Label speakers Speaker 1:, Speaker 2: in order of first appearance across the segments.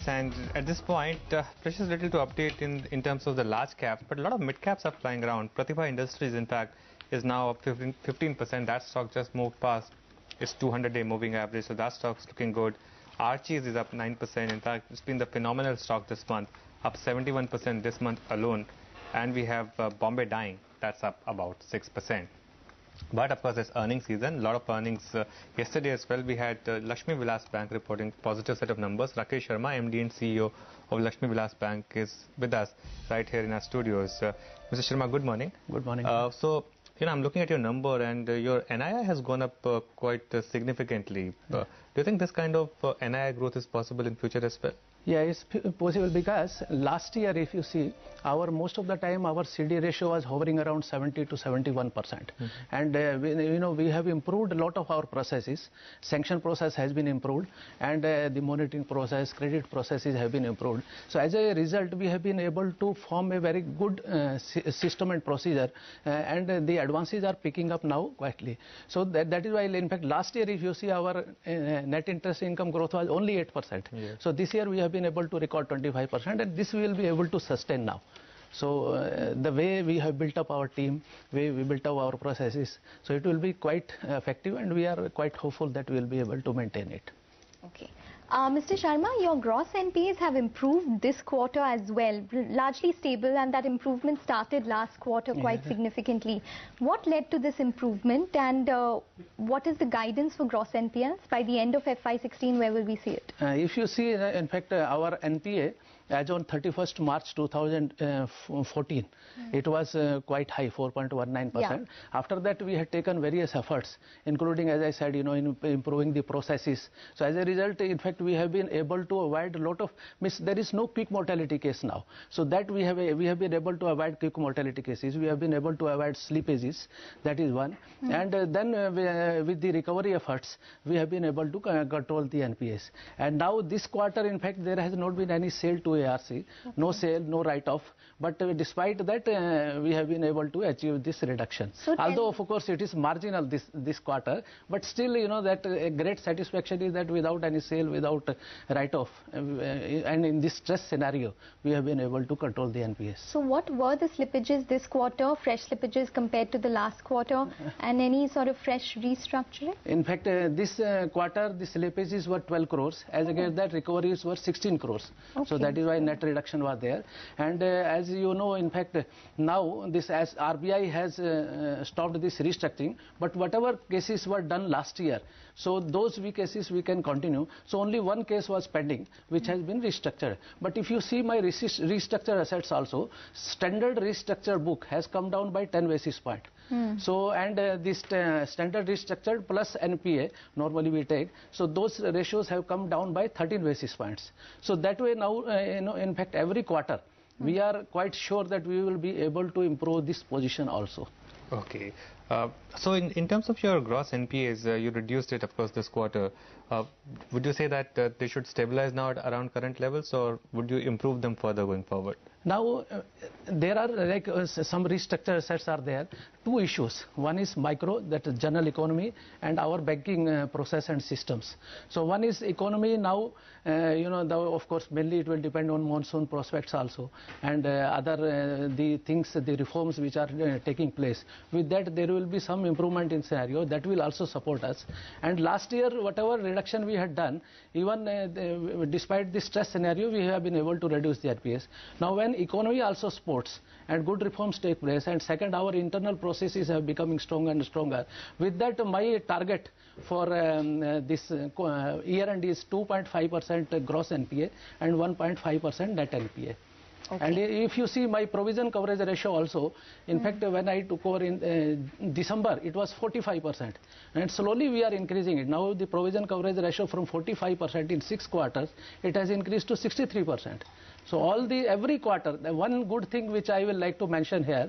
Speaker 1: And at this point, precious little to update in terms of the large caps, but a lot of mid caps are flying around. Pratibha Industries, in fact, is now up 15%. That stock just moved past its 200-day moving average, so that stock's looking good. Archie's is up 9%. In fact, it's been the phenomenal stock this month, up 71% this month alone. And we have Bombay Dyeing, that's up about 6%. But of course, it's earnings season. A lot of earnings yesterday as well. We had Lakshmi Vilas Bank reporting positive set of numbers. Rakesh Sharma, MD and CEO of Lakshmi Vilas Bank, is with us right here in our studios. Mr. Sharma, good morning.
Speaker 2: Good morning.
Speaker 1: I'm looking at your number, and your NII has gone up quite significantly. Do you think this kind of NII growth is possible in future as well?
Speaker 2: Yeah, it's possible because last year, if you see, most of the time our CD ratio was hovering around 70 to 71%. And we have improved a lot of our processes. Sanction process has been improved, and the monitoring process, credit processes have been improved. So as a result, we have been able to form a very good system and procedure, and the advances are picking up now quietly. So that is why, in fact, last year, if you see, our net interest income growth was only 8%. Yes. So this year we have been able to record 25%, and this we will be able to sustain now. So the way we have built up our team, we built up our processes, so it will be quite effective, and we are quite hopeful that we will be able to maintain it.
Speaker 3: Okay. Mr. Sharma, your gross NPAs have improved this quarter as well, largely stable, and that improvement started last quarter quite significantly. What led to this improvement, and what is the guidance for gross NPAs by the end of FY16? Where will we see it?
Speaker 2: If you see, in fact, our NPA as on 31st March 2014, it was quite high, 4.19%. Yeah. After that, we had taken various efforts, including, as I said, in improving the processes. So as a result, in fact, we have been able to avoid a lot of there is no quick mortality case now. So that we have been able to avoid quick mortality cases. We have been able to avoid slippages. That is one. And then with the recovery efforts, we have been able to control the NPAs. And now this quarter, in fact, there has not been any sale to ARC. No sale, no write-off. But despite that, we have been able to achieve this reduction. So although, of course, it is marginal this quarter, but still, that a great satisfaction is that without any sale, without write-off, and in this stress scenario, we have been able to control the NPAs.
Speaker 3: So what were the slippages this quarter, fresh slippages compared to the last quarter, and any sort of fresh restructuring?
Speaker 2: In fact, this quarter, the slippages were 12 crores. As against that, recoveries were 16 crores. Okay. So that is why net reduction was there. And as you know, in fact, now this, as RBI has stopped this restructuring, but whatever cases were done last year, so those cases we can continue. So only one case was pending, which has been restructured. But if you see my restructured assets also, standard restructured book has come down by 10 basis points. So, and this standard restructured plus NPA, normally we take, so those ratios have come down by 13 basis points. So that way now, in fact, every quarter, we are quite sure that we will be able to improve this position also.
Speaker 1: Okay. So in terms of your gross NPAs, you reduced it, of course, this quarter. Would you say that they should stabilize now at around current levels, or would you improve them further going forward?
Speaker 2: Now, there are some restructured assets are there. Two issues. One is micro, that is general economy, and our banking process and systems. So one is economy now, of course, mainly it will depend on monsoon prospects also, and the things, the reforms which are taking place. With that, there will be some improvement in scenario that will also support us. And last year, whatever reduction we had done, even despite the stress scenario, we have been able to reduce the RPS. Now, when economy also supports and good reforms take place, and second, our internal processes have becoming stronger and stronger. With that, my target for this year-end is 2.5% gross NPA and 1.5% net NPA. Okay. And if you see my provision coverage ratio also, in fact, when I took over in December, it was 45%. And slowly we are increasing it. Now the provision coverage ratio from 45% in 6 quarters, it has increased to 63%. So every quarter, the one good thing which I will like to mention here,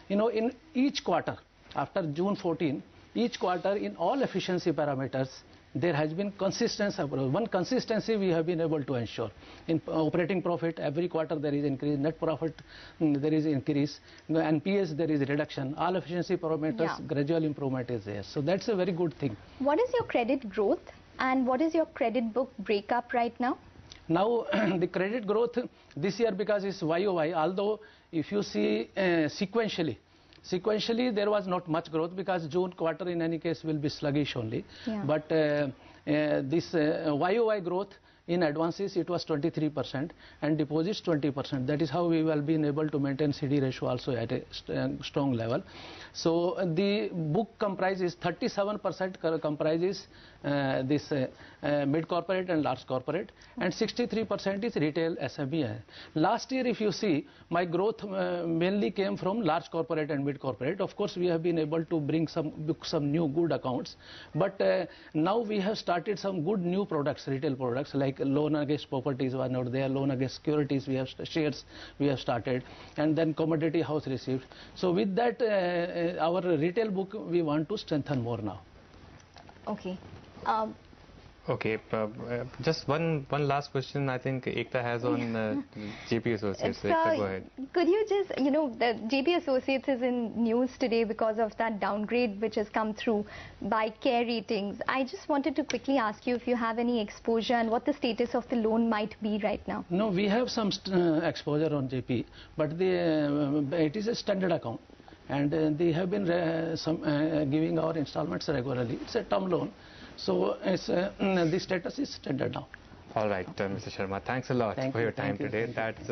Speaker 2: in each quarter, after June 14, each quarter in all efficiency parameters, there has been consistency. One consistency we have been able to ensure. In operating profit, every quarter there is increase. Net profit, there is increase. NPS, there is reduction. All efficiency parameters, gradual improvement is there. So that's a very good thing.
Speaker 3: What is your credit growth, and what is your credit book breakup right now?
Speaker 2: Now the credit growth this year, because it's YOY, although if you see sequentially there was not much growth, because June quarter in any case will be sluggish only.
Speaker 3: Yeah.
Speaker 2: But this YOY growth in advances, it was 23% and deposits 20%. That is how we will be able to maintain CD ratio also at a strong level. So the book comprises 37% comprises this mid corporate and large corporate, and 63% is retail SME. Last year, if you see, my growth mainly came from large corporate and mid corporate. Of course, we have been able to book some new good accounts, but now we have started some good new products, retail products, like loan against properties were not there, loan against securities, we have shares we have started, and then commodity house received. So with that, our retail book we want to strengthen more now.
Speaker 3: Okay.
Speaker 1: Okay, just one last question I think Ekta has on JP Associates. So Ekta, go ahead.
Speaker 3: Could you just, the JP Associates is in news today because of that downgrade which has come through by Care Ratings. I just wanted to quickly ask you if you have any exposure and what the status of the loan might be right now.
Speaker 2: No, we have some exposure on JP, but it is a standard account, and they have been giving our installments regularly. It's a term loan. So the status is standard now.
Speaker 1: All right, Mr. Sharma, thanks a lot for your time today. That's